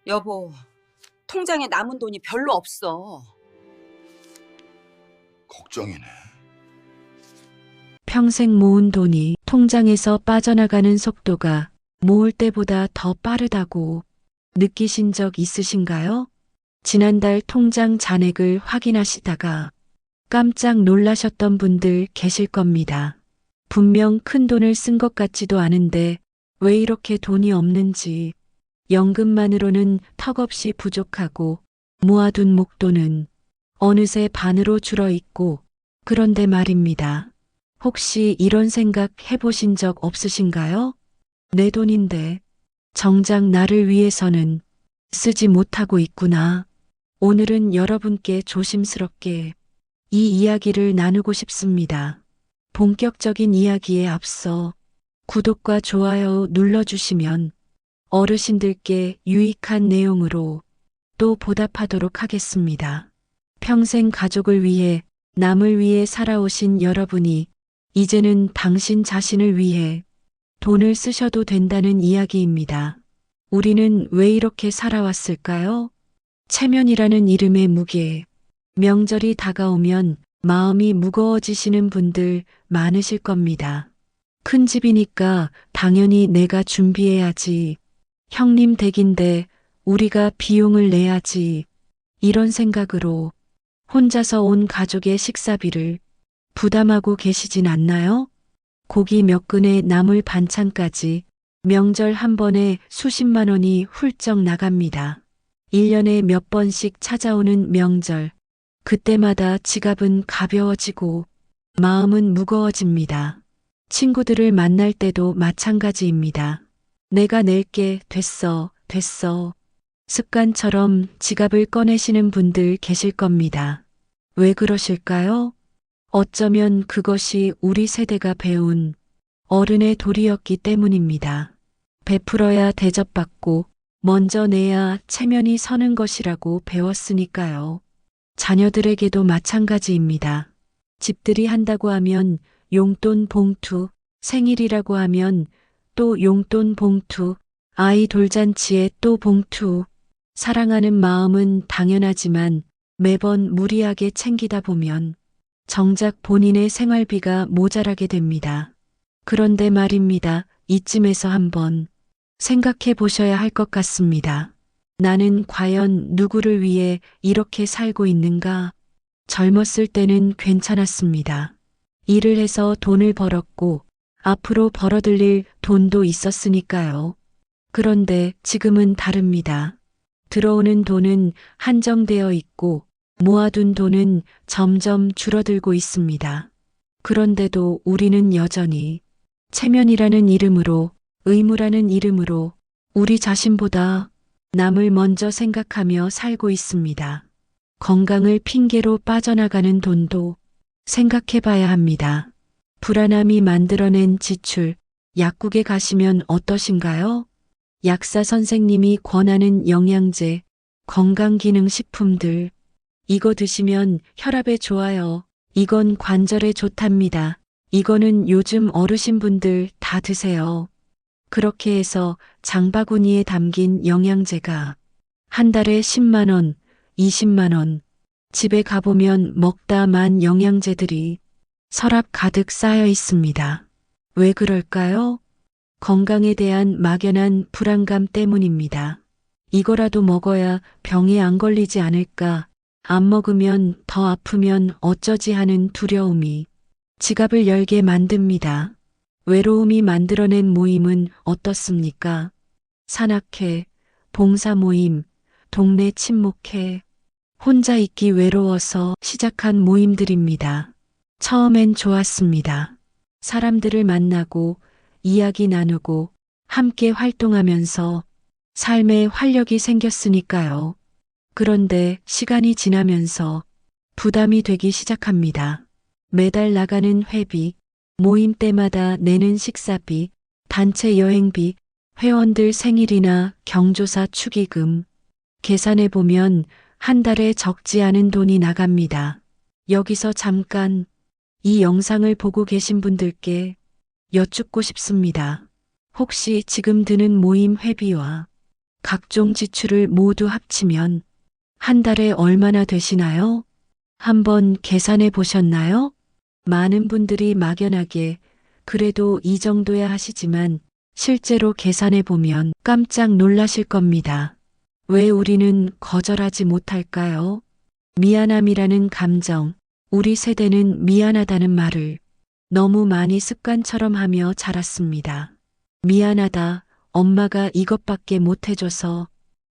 여보, 통장에 남은 돈이 별로 없어. 걱정이네. 평생 모은 돈이 통장에서 빠져나가는 속도가 모을 때보다 더 빠르다고 느끼신 적 있으신가요? 지난달 통장 잔액을 확인하시다가 깜짝 놀라셨던 분들 계실 겁니다. 분명 큰 돈을 쓴 것 같지도 않은데 왜 이렇게 돈이 없는지, 연금만으로는 턱없이 부족하고 모아둔 목돈은 어느새 반으로 줄어 있고, 그런데 말입니다. 혹시 이런 생각 해보신 적 없으신가요? 내 돈인데 정작 나를 위해서는 쓰지 못하고 있구나. 오늘은 여러분께 조심스럽게 이 이야기를 나누고 싶습니다. 본격적인 이야기에 앞서 구독과 좋아요 눌러주시면 어르신들께 유익한 내용으로 또 보답하도록 하겠습니다. 평생 가족을 위해, 남을 위해 살아오신 여러분이 이제는 당신 자신을 위해 돈을 쓰셔도 된다는 이야기입니다. 우리는 왜 이렇게 살아왔을까요? 체면이라는 이름의 무게. 명절이 다가오면 마음이 무거워지시는 분들 많으실 겁니다. 큰 집이니까 당연히 내가 준비해야지. 형님 댁인데 우리가 비용을 내야지. 이런 생각으로 혼자서 온 가족의 식사비를 부담하고 계시진 않나요? 고기 몇 근에 나물 반찬까지 명절 한 번에 수십만 원이 훌쩍 나갑니다. 1년에 몇 번씩 찾아오는 명절. 그때마다 지갑은 가벼워지고 마음은 무거워집니다. 친구들을 만날 때도 마찬가지입니다. 내가 낼게, 됐어. 습관처럼 지갑을 꺼내시는 분들 계실 겁니다. 왜 그러실까요? 어쩌면 그것이 우리 세대가 배운 어른의 도리였기 때문입니다. 베풀어야 대접받고 먼저 내야 체면이 서는 것이라고 배웠으니까요. 자녀들에게도 마찬가지입니다. 집들이 한다고 하면 용돈 봉투, 생일이라고 하면 또 용돈 봉투, 아이 돌잔치에 또 봉투. 사랑하는 마음은 당연하지만 매번 무리하게 챙기다 보면 정작 본인의 생활비가 모자라게 됩니다. 그런데 말입니다. 이쯤에서 한번 생각해 보셔야 할 것 같습니다. 나는 과연 누구를 위해 이렇게 살고 있는가? 젊었을 때는 괜찮았습니다. 일을 해서 돈을 벌었고 앞으로 벌어들일 돈도 있었으니까요. 그런데 지금은 다릅니다. 들어오는 돈은 한정되어 있고 모아둔 돈은 점점 줄어들고 있습니다. 그런데도 우리는 여전히 체면이라는 이름으로, 의무라는 이름으로 우리 자신보다 남을 먼저 생각하며 살고 있습니다. 건강을 핑계로 빠져나가는 돈도 생각해 봐야 합니다. 불안함이 만들어낸 지출, 약국에 가시면 어떠신가요? 약사 선생님이 권하는 영양제, 건강기능식품들, 이거 드시면 혈압에 좋아요. 이건 관절에 좋답니다. 이거는 요즘 어르신분들 다 드세요. 그렇게 해서 장바구니에 담긴 영양제가 한 달에 10만 원, 20만 원, 집에 가보면 먹다 만 영양제들이 서랍 가득 쌓여 있습니다. 왜 그럴까요? 건강에 대한 막연한 불안감 때문입니다. 이거라도 먹어야 병에 안 걸리지 않을까, 안 먹으면 더 아프면 어쩌지 하는 두려움이 지갑을 열게 만듭니다. 외로움이 만들어낸 모임은 어떻습니까? 산악회, 봉사 모임, 동네 친목회, 혼자 있기 외로워서 시작한 모임들입니다. 처음엔 좋았습니다. 사람들을 만나고 이야기 나누고 함께 활동하면서 삶에 활력이 생겼으니까요. 그런데 시간이 지나면서 부담이 되기 시작합니다. 매달 나가는 회비, 모임 때마다 내는 식사비, 단체 여행비, 회원들 생일이나 경조사 축의금. 계산해 보면 한 달에 적지 않은 돈이 나갑니다. 여기서 잠깐 이 영상을 보고 계신 분들께 여쭙고 싶습니다. 혹시 지금 드는 모임 회비와 각종 지출을 모두 합치면 한 달에 얼마나 되시나요? 한번 계산해 보셨나요? 많은 분들이 막연하게 그래도 이 정도야 하시지만 실제로 계산해 보면 깜짝 놀라실 겁니다. 왜 우리는 거절하지 못할까요? 미안함이라는 감정, 우리 세대는 미안하다는 말을 너무 많이 습관처럼 하며 자랐습니다. 미안하다, 엄마가 이것밖에 못해줘서.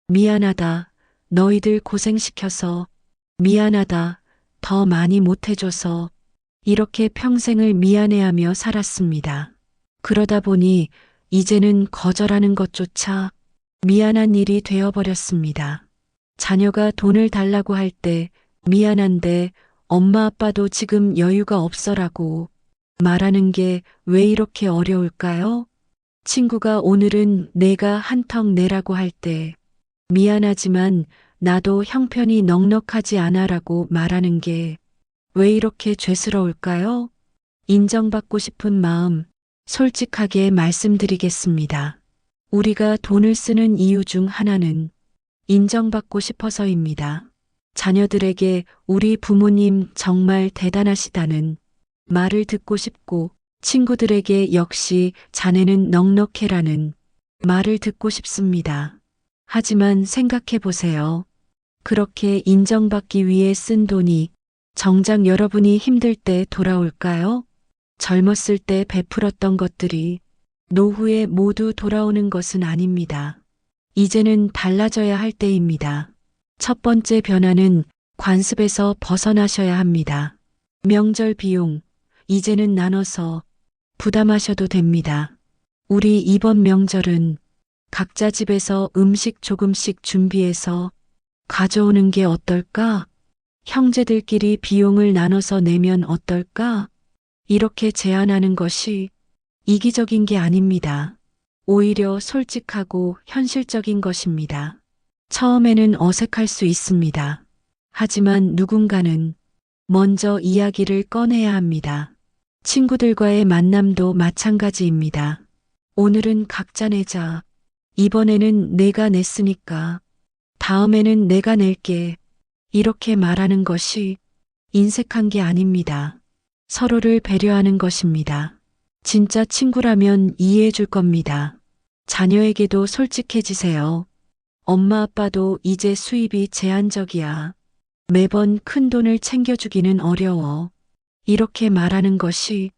미안하다, 너희들 고생시켜서. 미안하다, 더 많이 못해줘서. 이렇게 평생을 미안해하며 살았습니다. 그러다 보니 이제는 거절하는 것조차 미안한 일이 되어버렸습니다. 자녀가 돈을 달라고 할 때 미안한데 엄마 아빠도 지금 여유가 없어라고 말하는 게 왜 이렇게 어려울까요? 친구가 오늘은 내가 한턱 내라고 할 때 미안하지만 나도 형편이 넉넉하지 않아라고 말하는 게 왜 이렇게 죄스러울까요? 인정받고 싶은 마음 솔직하게 말씀드리겠습니다. 우리가 돈을 쓰는 이유 중 하나는 인정받고 싶어서입니다. 자녀들에게 우리 부모님 정말 대단하시다는 말을 듣고 싶고 친구들에게 역시 자네는 넉넉해라는 말을 듣고 싶습니다. 하지만 생각해 보세요. 그렇게 인정받기 위해 쓴 돈이 정작 여러분이 힘들 때 돌아올까요? 젊었을 때 베풀었던 것들이 노후에 모두 돌아오는 것은 아닙니다. 이제는 달라져야 할 때입니다. 첫 번째 변화는 관습에서 벗어나셔야 합니다. 명절 비용, 이제는 나눠서 부담하셔도 됩니다. 우리 이번 명절은 각자 집에서 음식 조금씩 준비해서 가져오는 게 어떨까? 형제들끼리 비용을 나눠서 내면 어떨까? 이렇게 제안하는 것이 이기적인 게 아닙니다. 오히려 솔직하고 현실적인 것입니다. 처음에는 어색할 수 있습니다. 하지만 누군가는 먼저 이야기를 꺼내야 합니다. 친구들과의 만남도 마찬가지입니다. 오늘은 각자 내자. 이번에는 내가 냈으니까. 다음에는 내가 낼게. 이렇게 말하는 것이 인색한 게 아닙니다. 서로를 배려하는 것입니다. 진짜 친구라면 이해해 줄 겁니다. 자녀에게도 솔직해지세요. 엄마 아빠도 이제 수입이 제한적이야. 매번 큰 돈을 챙겨주기는 어려워. 이렇게 말하는 것이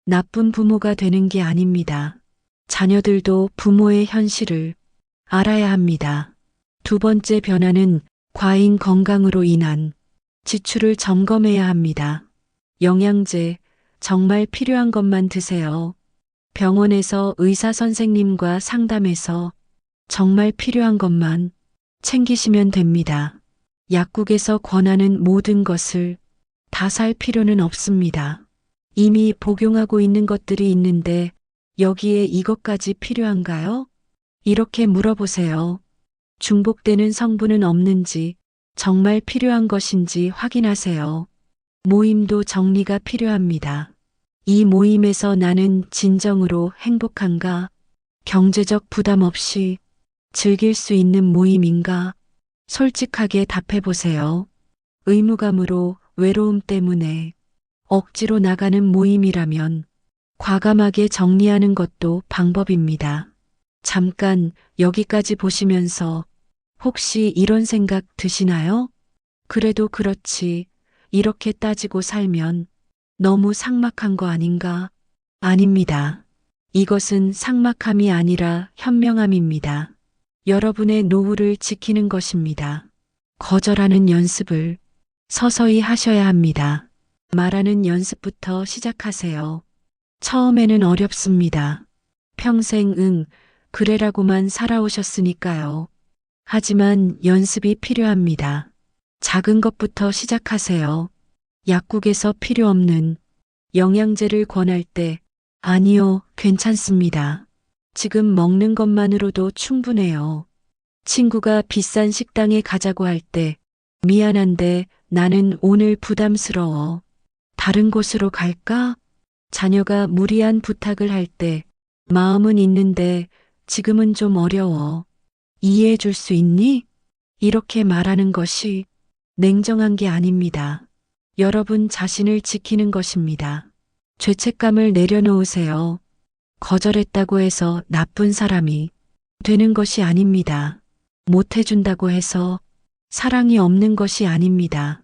나쁜 부모가 되는 게 아닙니다. 자녀들도 부모의 현실을 알아야 합니다. 두 번째 변화는 과잉 건강으로 인한 지출을 점검해야 합니다. 영양제, 정말 필요한 것만 드세요. 병원에서 의사 선생님과 상담해서 정말 필요한 것만 챙기시면 됩니다. 약국에서 권하는 모든 것을 다 살 필요는 없습니다. 이미 복용하고 있는 것들이 있는데 여기에 이것까지 필요한가요? 이렇게 물어보세요. 중복되는 성분은 없는지, 정말 필요한 것인지 확인하세요. 모임도 정리가 필요합니다. 이 모임에서 나는 진정으로 행복한가? 경제적 부담 없이 즐길 수 있는 모임인가? 솔직하게 답해 보세요. 의무감으로, 외로움 때문에 억지로 나가는 모임이라면 과감하게 정리하는 것도 방법입니다. 잠깐 여기까지 보시면서 혹시 이런 생각 드시나요? 그래도 그렇지. 이렇게 따지고 살면 너무 삭막한 거 아닌가? 아닙니다. 이것은 삭막함이 아니라 현명함입니다. 여러분의 노후를 지키는 것입니다. 거절하는 연습을 서서히 하셔야 합니다. 말하는 연습부터 시작하세요. 처음에는 어렵습니다. 평생 그래라고만 살아오셨으니까요. 하지만 연습이 필요합니다. 작은 것부터 시작하세요. 약국에서 필요 없는 영양제를 권할 때 아니요, 괜찮습니다. 지금 먹는 것만으로도 충분해요. 친구가 비싼 식당에 가자고 할 때 미안한데 나는 오늘 부담스러워. 다른 곳으로 갈까? 자녀가 무리한 부탁을 할 때 마음은 있는데 지금은 좀 어려워. 이해해 줄 수 있니? 이렇게 말하는 것이 냉정한 게 아닙니다. 여러분 자신을 지키는 것입니다. 죄책감을 내려놓으세요. 거절했다고 해서 나쁜 사람이 되는 것이 아닙니다. 못해준다고 해서 사랑이 없는 것이 아닙니다.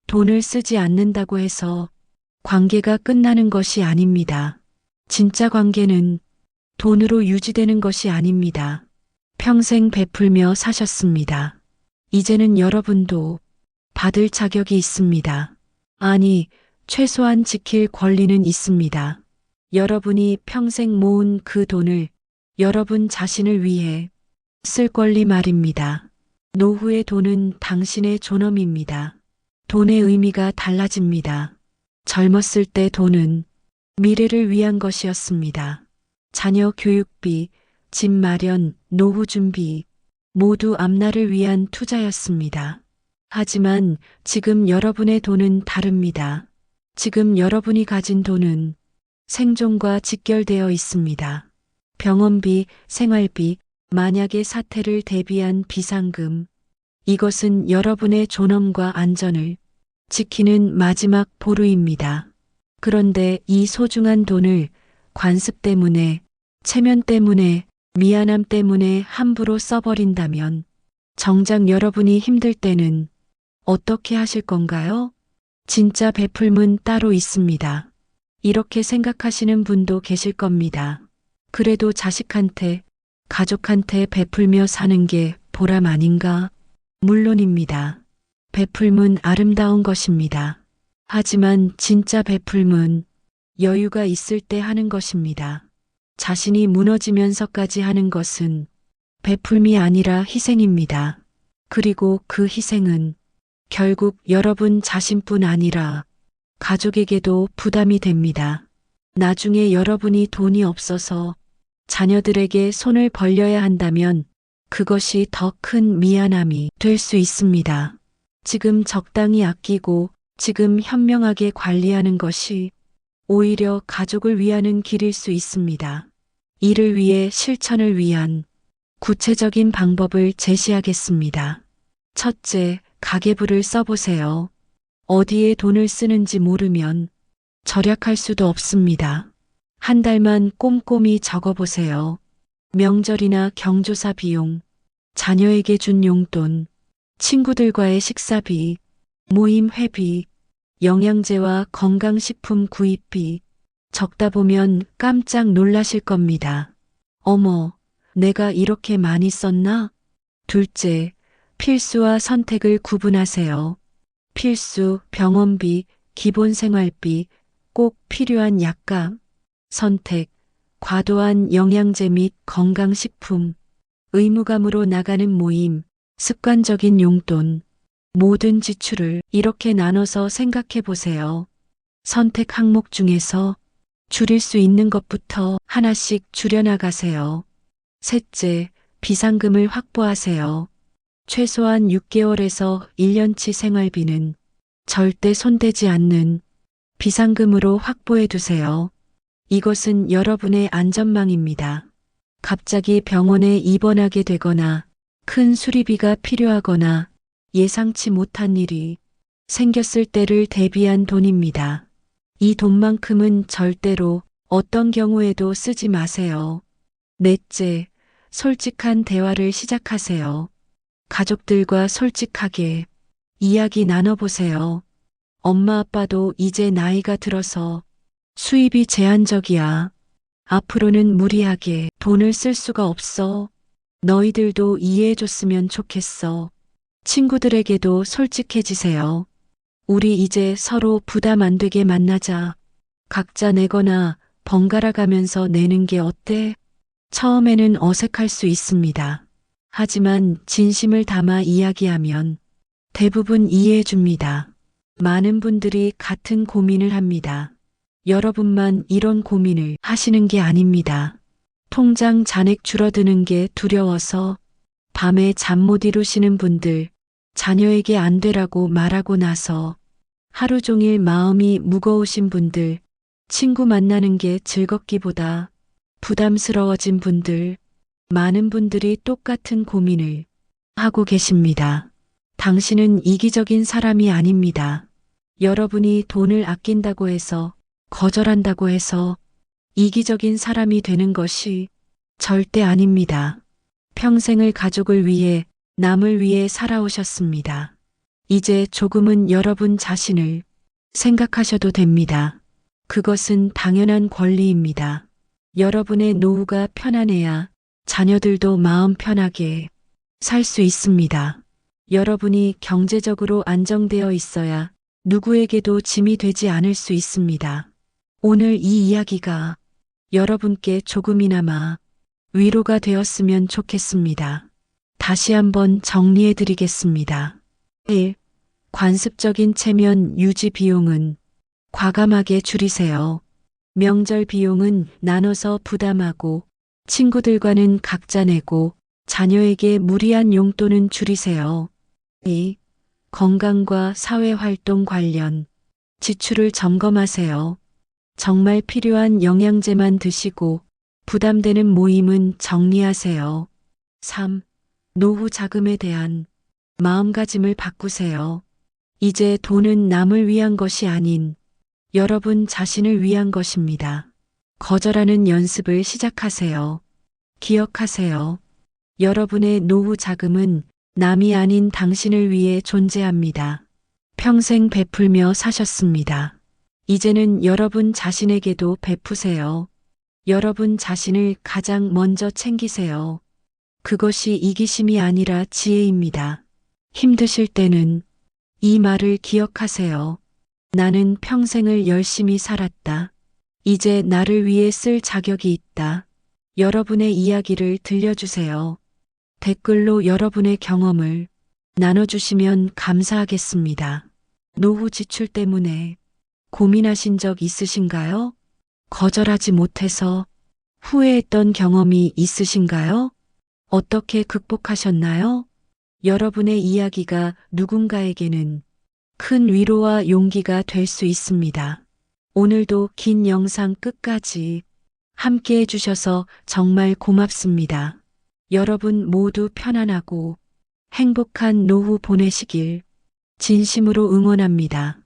돈을 쓰지 않는다고 해서 관계가 끝나는 것이 아닙니다. 진짜 관계는 돈으로 유지되는 것이 아닙니다. 평생 베풀며 사셨습니다. 이제는 여러분도 받을 자격이 있습니다. 아니, 최소한 지킬 권리는 있습니다. 여러분이 평생 모은 그 돈을 여러분 자신을 위해 쓸 권리 말입니다. 노후의 돈은 당신의 존엄입니다. 돈의 의미가 달라집니다. 젊었을 때 돈은 미래를 위한 것이었습니다. 자녀 교육비, 집 마련, 노후 준비, 모두 앞날을 위한 투자였습니다. 하지만 지금 여러분의 돈은 다릅니다. 지금 여러분이 가진 돈은 생존과 직결되어 있습니다. 병원비, 생활비, 만약의 사태를 대비한 비상금. 이것은 여러분의 존엄과 안전을 지키는 마지막 보루입니다. 그런데 이 소중한 돈을 관습 때문에, 체면 때문에, 미안함 때문에 함부로 써버린다면 정작 여러분이 힘들 때는 어떻게 하실 건가요? 진짜 베풀문 따로 있습니다. 이렇게 생각하시는 분도 계실 겁니다. 그래도 자식한테, 가족한테 베풀며 사는 게 보람 아닌가? 물론입니다. 베풀문 아름다운 것입니다. 하지만 진짜 베풀문 여유가 있을 때 하는 것입니다. 자신이 무너지면서까지 하는 것은 베풀미 아니라 희생입니다. 그리고 그 희생은 결국 여러분 자신뿐 아니라 가족에게도 부담이 됩니다. 나중에 여러분이 돈이 없어서 자녀들에게 손을 벌려야 한다면 그것이 더 큰 미안함이 될 수 있습니다. 지금 적당히 아끼고 지금 현명하게 관리하는 것이 오히려 가족을 위하는 길일 수 있습니다. 이를 위해 실천을 위한 구체적인 방법을 제시하겠습니다. 첫째, 가계부를 써보세요. 어디에 돈을 쓰는지 모르면 절약할 수도 없습니다. 한 달만 꼼꼼히 적어보세요. 명절이나 경조사 비용, 자녀에게 준 용돈, 친구들과의 식사비, 모임 회비, 영양제와 건강식품 구입비, 적다 보면 깜짝 놀라실 겁니다. 어머, 내가 이렇게 많이 썼나? 둘째, 필수와 선택을 구분하세요. 필수, 병원비, 기본 생활비, 꼭 필요한 약값. 선택, 과도한 영양제 및 건강식품, 의무감으로 나가는 모임, 습관적인 용돈, 모든 지출을 이렇게 나눠서 생각해 보세요. 선택 항목 중에서 줄일 수 있는 것부터 하나씩 줄여나가세요. 셋째, 비상금을 확보하세요. 최소한 6개월에서 1년치 생활비는 절대 손대지 않는 비상금으로 확보해 두세요. 이것은 여러분의 안전망입니다. 갑자기 병원에 입원하게 되거나 큰 수리비가 필요하거나 예상치 못한 일이 생겼을 때를 대비한 돈입니다. 이 돈만큼은 절대로 어떤 경우에도 쓰지 마세요. 넷째, 솔직한 대화를 시작하세요. 가족들과 솔직하게 이야기 나눠보세요. 엄마 아빠도 이제 나이가 들어서 수입이 제한적이야. 앞으로는 무리하게 돈을 쓸 수가 없어. 너희들도 이해해줬으면 좋겠어. 친구들에게도 솔직해지세요. 우리 이제 서로 부담 안 되게 만나자. 각자 내거나 번갈아 가면서 내는 게 어때? 처음에는 어색할 수 있습니다. 하지만 진심을 담아 이야기하면 대부분 이해해 줍니다. 많은 분들이 같은 고민을 합니다. 여러분만 이런 고민을 하시는 게 아닙니다. 통장 잔액 줄어드는 게 두려워서 밤에 잠 못 이루시는 분들, 자녀에게 안 되라고 말하고 나서 하루 종일 마음이 무거우신 분들, 친구 만나는 게 즐겁기보다 부담스러워진 분들, 많은 분들이 똑같은 고민을 하고 계십니다. 당신은 이기적인 사람이 아닙니다. 여러분이 돈을 아낀다고 해서, 거절한다고 해서 이기적인 사람이 되는 것이 절대 아닙니다. 평생을 가족을 위해, 남을 위해 살아오셨습니다. 이제 조금은 여러분 자신을 생각하셔도 됩니다. 그것은 당연한 권리입니다. 여러분의 노후가 편안해야 자녀들도 마음 편하게 살 수 있습니다. 여러분이 경제적으로 안정되어 있어야 누구에게도 짐이 되지 않을 수 있습니다. 오늘 이 이야기가 여러분께 조금이나마 위로가 되었으면 좋겠습니다. 다시 한번 정리해 드리겠습니다. 1. 관습적인 체면 유지 비용은 과감하게 줄이세요. 명절 비용은 나눠서 부담하고 친구들과는 각자 내고 자녀에게 무리한 용돈은 줄이세요. 2. 건강과 사회활동 관련 지출을 점검하세요. 정말 필요한 영양제만 드시고 부담되는 모임은 정리하세요. 3. 노후 자금에 대한 마음가짐을 바꾸세요. 이제 돈은 남을 위한 것이 아닌 여러분 자신을 위한 것입니다. 거절하는 연습을 시작하세요. 기억하세요. 여러분의 노후 자금은 남이 아닌 당신을 위해 존재합니다. 평생 베풀며 사셨습니다. 이제는 여러분 자신에게도 베푸세요. 여러분 자신을 가장 먼저 챙기세요. 그것이 이기심이 아니라 지혜입니다. 힘드실 때는 이 말을 기억하세요. 나는 평생을 열심히 살았다. 이제 나를 위해 쓸 자격이 있다. 여러분의 이야기를 들려주세요. 댓글로 여러분의 경험을 나눠주시면 감사하겠습니다. 노후 지출 때문에 고민하신 적 있으신가요? 거절하지 못해서 후회했던 경험이 있으신가요? 어떻게 극복하셨나요? 여러분의 이야기가 누군가에게는 큰 위로와 용기가 될 수 있습니다. 오늘도 긴 영상 끝까지 함께 해주셔서 정말 고맙습니다. 여러분 모두 편안하고 행복한 노후 보내시길 진심으로 응원합니다.